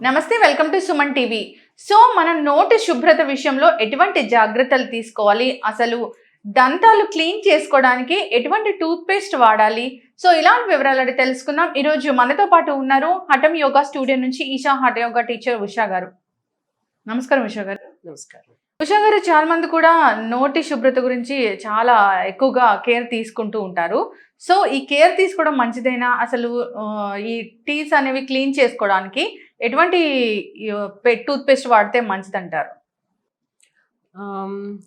నమస్తే, welcome to Suman TV. So మనం నోటి శుభ్రత విషయంలో ఎటువంటి జాగ్రత్తలు తీసుకోవాలి, అసలు దంతాలు క్లీన్ చేసుకోవడానికి ఎటువంటి టూత్ పేస్ట్ వాడాలి, సో ఇలాంటి వివరాలు తెలుసుకుందాం. ఈరోజు మనతో పాటు ఉన్నారు హఠం యోగా స్టూడియో నుంచి ఈషా హఠ యోగా టీచర్ ఉషా గారు. నమస్కారం ఉషా గారు. నమస్కారం. ఉషా గారు, చాలా మంది కూడా నోటి శుభ్రత గురించి చాలా ఎక్కువగా కేర్ తీసుకుంటూ ఉంటారు. సో ఈ కేర్ తీసుకోవడం మంచిదైనా, అసలు ఈ టీత్స్ అనేవి క్లీన్ చేసుకోవడానికి ఎటువంటి టూత్ పేస్ట్ వాడితే మంచిదంటారు?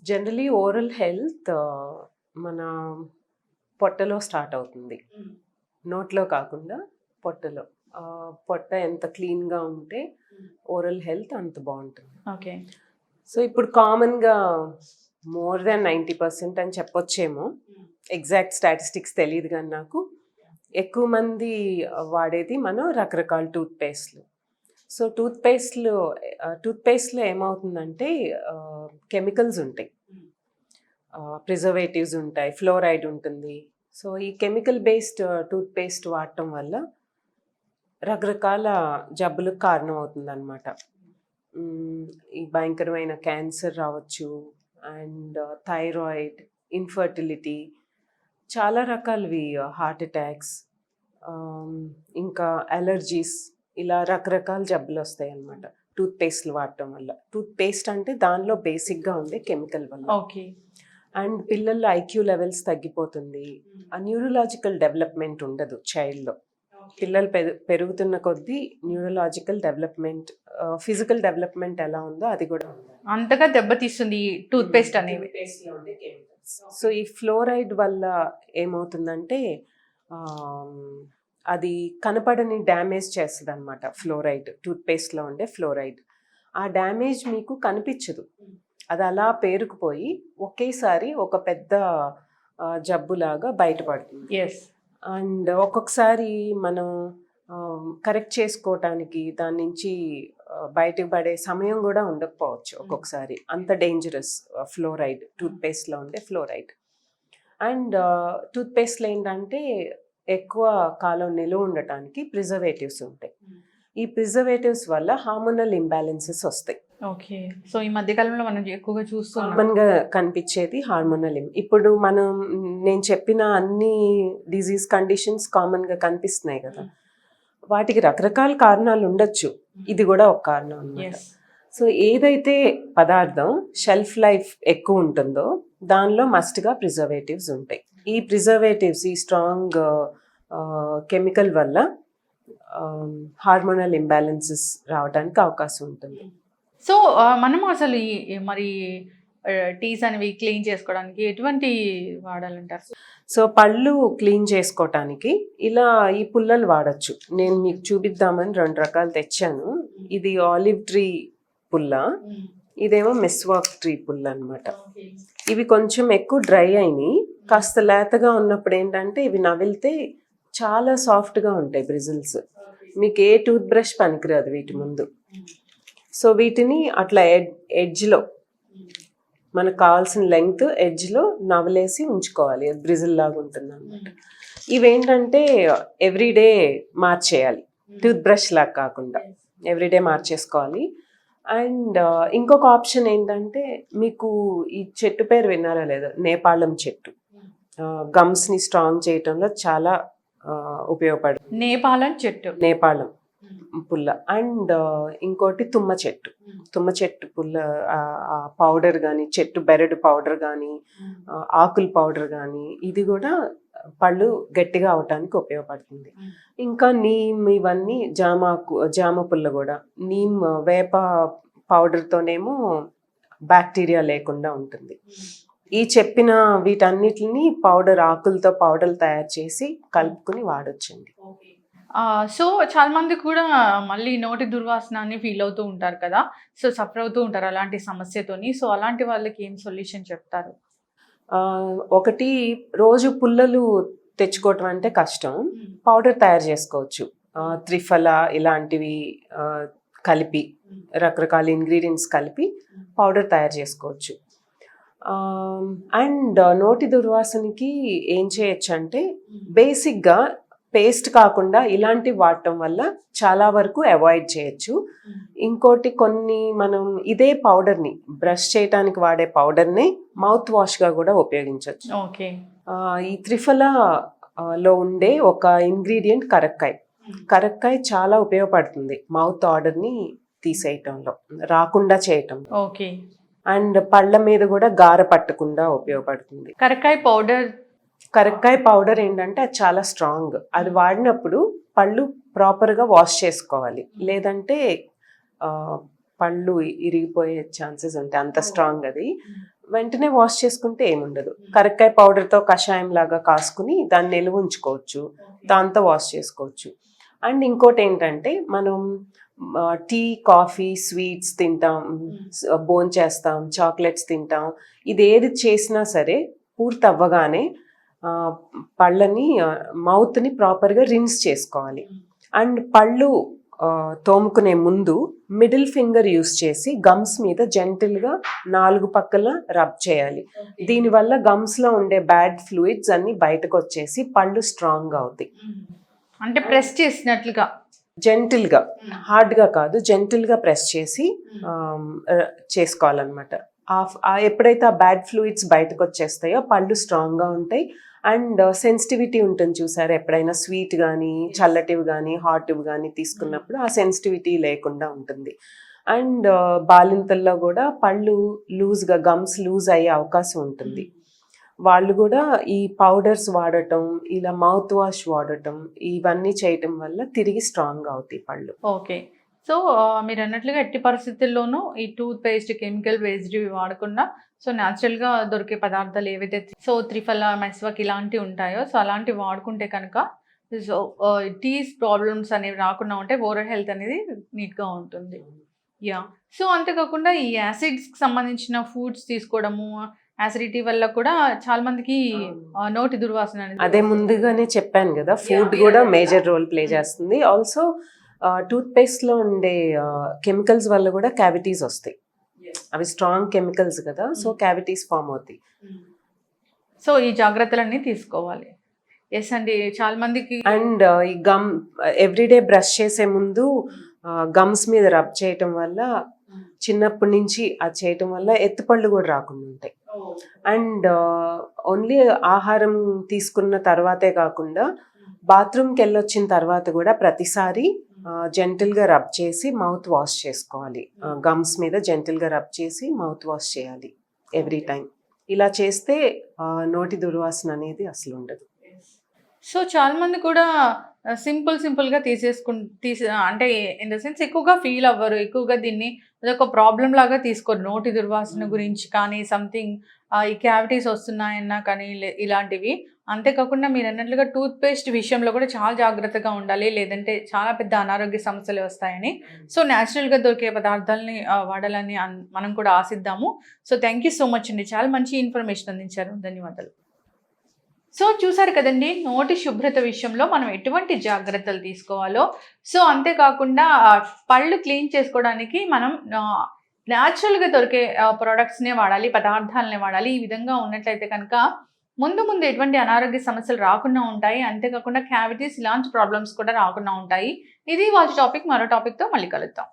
జనరలీ ఓరల్ హెల్త్ మన పొట్టలో స్టార్ట్ అవుతుంది, నోట్లో కాకుండా పొట్టలో. పొట్ట ఎంత క్లీన్గా ఉంటే ఓరల్ హెల్త్ అంత బాగుంటుంది. ఓకే. సో ఇప్పుడు కామన్గా మోర్ దాన్ 90% అని చెప్పొచ్చేమో, ఎగ్జాక్ట్ స్టాటిస్టిక్స్ తెలియదు కానీ నాకు ఎక్కువ మంది వాడేది మనం రకరకాల టూత్ పేస్ట్లు. సో టూత్ పేస్ట్లో ఏమవుతుందంటే కెమికల్స్ ఉంటాయి, ప్రిజర్వేటివ్స్ ఉంటాయి, ఫ్లోరైడ్ ఉంటుంది. సో ఈ కెమికల్ బేస్డ్ టూత్ పేస్ట్ వాడటం వల్ల రకరకాల జబ్బులకు కారణం అవుతుంది అన్నమాట. ఈ భయంకరమైన క్యాన్సర్ రావచ్చు, అండ్ థైరాయిడ్, ఇన్ఫర్టిలిటీ, చాలా రకాలవి, హార్ట్ అటాక్స్, ఇంకా అలర్జీస్, ఇలా రకరకాల జబ్బులు వస్తాయి అన్నమాట టూత్ పేస్ట్లు వాడటం వల్ల. టూత్ పేస్ట్ అంటే దానిలో బేసిక్గా ఉండే కెమికల్ వల్ల. ఓకే. అండ్ పిల్లల్లో ఐక్యూ లెవెల్స్ తగ్గిపోతుంది, ఆ న్యూరలాజికల్ డెవలప్మెంట్ ఉండదు చైల్డ్లో. పిల్లలు పెరుగుతున్న కొద్దీ న్యూరలాజికల్ డెవలప్మెంట్, ఫిజికల్ డెవలప్మెంట్ ఎలా ఉందో అది కూడా అంతగా దెబ్బతీస్తుంది ఈ టూత్ పేస్ట్ అనేవి. సో ఈ ఫ్లోరైడ్ వల్ల ఏమవుతుందంటే అది కనపడని డ్యామేజ్ చేస్తుంది అనమాట. ఫ్లోరైడ్, టూత్ పేస్ట్లో ఉండే ఫ్లోరైడ్, ఆ డ్యామేజ్ మీకు కనిపించదు, అది అలా పేరుకుపోయి ఒకేసారి ఒక పెద్ద జబ్బులాగా బయటపడుతుంది. అండ్ ఒక్కొక్కసారి మనం కరెక్ట్ చేసుకోవటానికి దాని నుంచి బయటకు పడే సమయం కూడా ఉండకపోవచ్చు ఒక్కొక్కసారి. అంత డేంజరస్ ఫ్లోరైడ్, టూత్పేస్ట్లో ఉండే ఫ్లోరైడ్. అండ్ టూత్పేస్ట్లో ఏంటంటే ఎక్కువ కాలం నిలువ ఉండటానికి ప్రిజర్వేటివ్స్ ఉంటాయి. ఈ ప్రిజర్వేటివ్స్ వల్ల హార్మోనల్ ఇంబ్యాలెన్సెస్ వస్తాయి. ఓకే. సో ఈ మధ్యకాలంలో మనం ఎక్కువగా చూస్తున్నాం, కామన్గా కనిపించేది హార్మోనల్. ఇప్పుడు నేను చెప్పిన అన్ని డిజీజ్ కండిషన్స్ కామన్గా కనిపిస్తున్నాయి కదా, వాటికి రకరకాల కారణాలు ఉండొచ్చు, ఇది కూడా ఒక కారణం అన్నమాట. సో ఏదైతే పదార్థం షెల్ఫ్ లైఫ్ ఎక్కువ ఉంటుందో దానిలో మస్ట్గా ప్రిజర్వేటివ్స్ ఉంటాయి. ఈ ప్రిజర్వేటివ్స్, ఈ స్ట్రాంగ్ కెమికల్ వల్ల హార్మోనల్ ఇంబ్యాలెన్సెస్ రావడానికి అవకాశం ఉంటుంది. సో మనం అసలు మరి టీస్ అనేవి క్లీన్ చేసుకోవడానికి ఎటువంటి వాడాలంటారు? సో పళ్ళు క్లీన్ చేసుకోవటానికి ఇలా ఈ పుల్లలు వాడచ్చు. నేను మీకు చూపిద్దామని 2 రకాలు తెచ్చాను. ఇది ఆలివ్ ట్రీ పుల్ల, ఇదేమో మెస్వాక్ ట్రీ పుల్ల అనమాట. ఇవి కొంచెం ఎక్కువ డ్రై అయినాయి, కాస్త లేతగా ఉన్నప్పుడు ఏంటంటే ఇవి నవిలితే చాలా సాఫ్ట్గా ఉంటాయి బ్రిజిల్స్. మీకు ఏ టూత్ బ్రష్ పనికిరాదు వీటి ముందు. సో వీటిని అట్లా ఎడ్జ్లో, మనకు కావాల్సిన లెంగ్త్ ఎడ్జ్లో నవలేసి ఉంచుకోవాలి, అది బ్రిజిల్ లాగా ఉంటుంది అన్నమాట. ఇవేంటంటే ఎవ్రీడే మార్చేయాలి, టూత్ బ్రష్ లాగా కాకుండా ఎవ్రీడే మార్చేసుకోవాలి. అండ్ ఇంకొక ఆప్షన్ ఏంటంటే, మీకు ఈ చెట్టు పేరు విన్నారా లేదా, నేపాళం చెట్టు. గమ్స్ని స్ట్రాంగ్ చేయటంలో చాలా ఉపయోగపడుతుంది నేపాళం పుల్ల. అండ్ ఇంకోటి తుమ్మ చెట్టు పుల్ల, పౌడర్ కానీ, చెట్టు బెరడు పౌడర్ కానీ, ఆకుల పౌడర్ కానీ, ఇది కూడా పళ్ళు గట్టిగా అవటానికి ఉపయోగపడుతుంది. ఇంకా నీమ్, ఇవన్నీ జామ పుల్ల కూడా, నీమ్ వేప పౌడర్తోనేమో బ్యాక్టీరియా లేకుండా ఉంటుంది. ఈ చెప్పిన వీటన్నిటిని పౌడర్, ఆకులతో పౌడర్లు తయారు చేసి కలుపుకుని వాడొచ్చండి. సో చాలా మంది కూడా మళ్ళీ నోటి దుర్వాసనని ఫీల్ అవుతూ ఉంటారు కదా, సో సఫర్ అవుతూ ఉంటారు అలాంటి సమస్యతోని. సో అలాంటి వాళ్ళకి ఏం సొల్యూషన్ చెప్తారు? ఒకటి, రోజు పుల్లలు తెచ్చుకోవటం అంటే కష్టం, పౌడర్ తయారు చేసుకోవచ్చు. త్రిఫల ఇలాంటివి కలిపి, రకరకాల ఇంగ్రీడియంట్స్ కలిపి పౌడర్ తయారు చేసుకోవచ్చు. అండ్ నోటి దుర్వాసనకి ఏం చేయొచ్చు అంటే, బేసిక్గా పేస్ట్ కాకుండా ఇలాంటి వాడటం వల్ల చాలా వరకు అవాయిడ్ చేయొచ్చు. ఇంకోటి కొన్ని మనం ఇదే పౌడర్ని బ్రష్ చేయడానికి వాడే పౌడర్ని మౌత్ వాష్గా కూడా ఉపయోగించవచ్చు. ఓకే. ఈ త్రిఫలా లో ఉండే ఒక ఇంగ్రీడియంట్ కరక్కాయ. కరక్కాయ చాలా ఉపయోగపడుతుంది మౌత్ ఆర్డర్ని తీసేయటంలో, రాకుండా చేయటం. ఓకే. అండ్ పళ్ళ మీద కూడా గార పట్టకుండా ఉపయోగపడుతుంది. కరక్కాయ పౌడర్ ఏంటంటే అది చాలా స్ట్రాంగ్. అది వాడినప్పుడు పళ్ళు ప్రాపర్గా వాష్ చేసుకోవాలి, లేదంటే పళ్ళు ఇరిగిపోయే ఛాన్సెస్ ఉంటాయి. అంత స్ట్రాంగ్ అది. వెంటనే వాష్ చేసుకుంటే ఏముండదు. కరక్కాయ పౌడర్తో కషాయం లాగా కాసుకుని దాన్ని నిలువ ఉంచుకోవచ్చు, దాంతో వాష్ చేసుకోవచ్చు. అండ్ ఇంకోటి ఏంటంటే మనం టీ, కాఫీ, స్వీట్స్ తింటాం, భోంచేస్తాం, చాక్లెట్స్ తింటాం. ఇది ఏది చేసినా సరే పూర్తి అవ్వగానే పళ్ళని మౌత్ని ప్రాపర్గా రిన్స్ చేసుకోవాలి. అండ్ పళ్ళు తోముకునే ముందు మిడిల్ ఫింగర్ యూస్ చేసి గమ్స్ మీద జెంటిల్గా 4 పక్కల రబ్ చేయాలి. దీనివల్ల గమ్స్లో ఉండే బ్యాడ్ ఫ్లూయిడ్స్ అన్ని బయటకు వచ్చేసి పళ్ళు స్ట్రాంగ్గా అవుతాయి. అంటే ప్రెస్ చేసినట్లుగా జెంటిల్గా, హార్డ్గా కాదు, జెంటిల్గా ప్రెస్ చేసి చేసుకోవాలన్నమాట. ఎప్పుడైతే ఆ బ్యాడ్ ఫ్లూయిడ్స్ బయటకు వచ్చేస్తాయో పళ్ళు స్ట్రాంగ్గా ఉంటాయి. అండ్ సెన్సిటివిటీ ఉంటుంది చూసారు, ఎప్పుడైనా స్వీట్ కానీ, చల్లటివి కానీ, హాటివి కానీ తీసుకున్నప్పుడు ఆ సెన్సిటివిటీ లేకుండా ఉంటుంది. అండ్ బాలింతల్లో కూడా పళ్ళు లూజ్గా, గమ్స్ లూజ్ అయ్యే అవకాశం ఉంటుంది. వాళ్ళు కూడా ఈ పౌడర్స్ వాడటం, ఇలా మౌత్ వాష్ వాడటం, ఇవన్నీ చేయటం వల్ల తిరిగి స్ట్రాంగ్ అవుతాయి పళ్ళు. ఓకే. సో మీరు అన్నట్లుగా ఎట్టి పరిస్థితుల్లోనూ ఈ టూత్ పేస్ట్ కెమికల్ బేస్డ్ వాడకుండా సో న్యాచురల్గా దొరికే పదార్థాలు ఏవైతే త్రిఫలా, మెస్వాక్ ఇలాంటివి ఉంటాయో సో అలాంటివి వాడుకుంటే కనుక సో టీస్ ప్రాబ్లమ్స్ అనేవి రాకుండా ఉంటే ఓరల్ హెల్త్ అనేది నీట్గా ఉంటుంది. యా. సో అంతేకాకుండా ఈ యాసిడ్స్కి సంబంధించిన ఫుడ్స్ తీసుకోవడము, యాసిడిటీ వల్ల కూడా చాలా మందికి నోటి దుర్వాసన అనేది, అదే ముందుగానే చెప్పాను కదా, ఫుడ్ కూడా మేజర్ రోల్ ప్లే చేస్తుంది. ఆల్సో టూత్ పేస్ట్లో ఉండే కెమికల్స్ వల్ల కూడా క్యావిటీస్ వస్తాయి. అవి స్ట్రాంగ్ కెమికల్స్ కదా, సో క్యావిటీస్ ఫామ్ అవుతాయి. సో ఈ జాగ్రత్తలన్నీ తీసుకోవాలి. ఎస్ అండి, చాలా మందికి. అండ్ ఈ గమ్ ఎవ్రీడే బ్రష్ చేసే ముందు గమ్స్ మీద రబ్ చేయటం వల్ల, చిన్నప్పటి నుంచి అది చేయటం వల్ల ఎత్తుపళ్ళు కూడా రాకుండా ఉంటాయి. అండ్ ఓన్లీ ఆహారం తీసుకున్న తర్వాతే కాకుండా బాత్రూమ్కి వెళ్ళొచ్చిన తర్వాత కూడా ప్రతిసారి జెంటిల్గా రబ్ చేసి మౌత్ వాష్ చేసుకోవాలి. గమ్స్ మీద జెంటిల్గా రబ్ చేసి మౌత్ వాష్ చేయాలి ఎవ్రీ టైం. ఇలా చేస్తే నోటి దుర్వాసన అనేది అసలు ఉండదు. సో చాలా మంది కూడా సింపుల్గా అంటే ఇన్ ద సెన్స్ ఎక్కువగా ఫీల్ అవ్వరు, ఎక్కువగా దీన్ని అదొక ప్రాబ్లం లాగా తీసుకోరు. నోటి దుర్వాసన గురించి కానీ, సంథింగ్ ఈ క్యావిటీస్ వస్తున్నాయన్నా కానీ ఇలాంటివి. అంతేకాకుండా మీరు అన్నట్లుగా టూత్ పేస్ట్ విషయంలో కూడా చాలా జాగ్రత్తగా ఉండాలి, లేదంటే చాలా పెద్ద అనారోగ్య సమస్యలు వస్తాయని. సో న్యాచురల్గా దొరికే పదార్థాలని వాడాలని మనం కూడా ఆశిద్దాము. So thank you so much అండి, చాలా మంచి ఇన్ఫర్మేషన్ అందించారు. ధన్యవాదాలు. సో చూసారు కదండి, నోటి శుభ్రత విషయంలో మనం ఎటువంటి జాగ్రత్తలు తీసుకోవాలో. సో అంతేకాకుండా పళ్ళు క్లీన్ చేసుకోవడానికి మనం న్యాచురల్గా దొరికే ప్రోడక్ట్స్నే వాడాలి, పదార్థాలనే వాడాలి. ఈ విధంగా ఉన్నట్లయితే కనుక ముందు ఎటువంటి అనారోగ్య సమస్యలు రాకుండా ఉంటాయి. అంతేకాకుండా క్యావిటీస్ ఇలాంటి ప్రాబ్లమ్స్ కూడా రాకుండా ఉంటాయి. ఇది వాళ్ళ టాపిక్. మరో టాపిక్తో మళ్ళీ కలుద్దాం.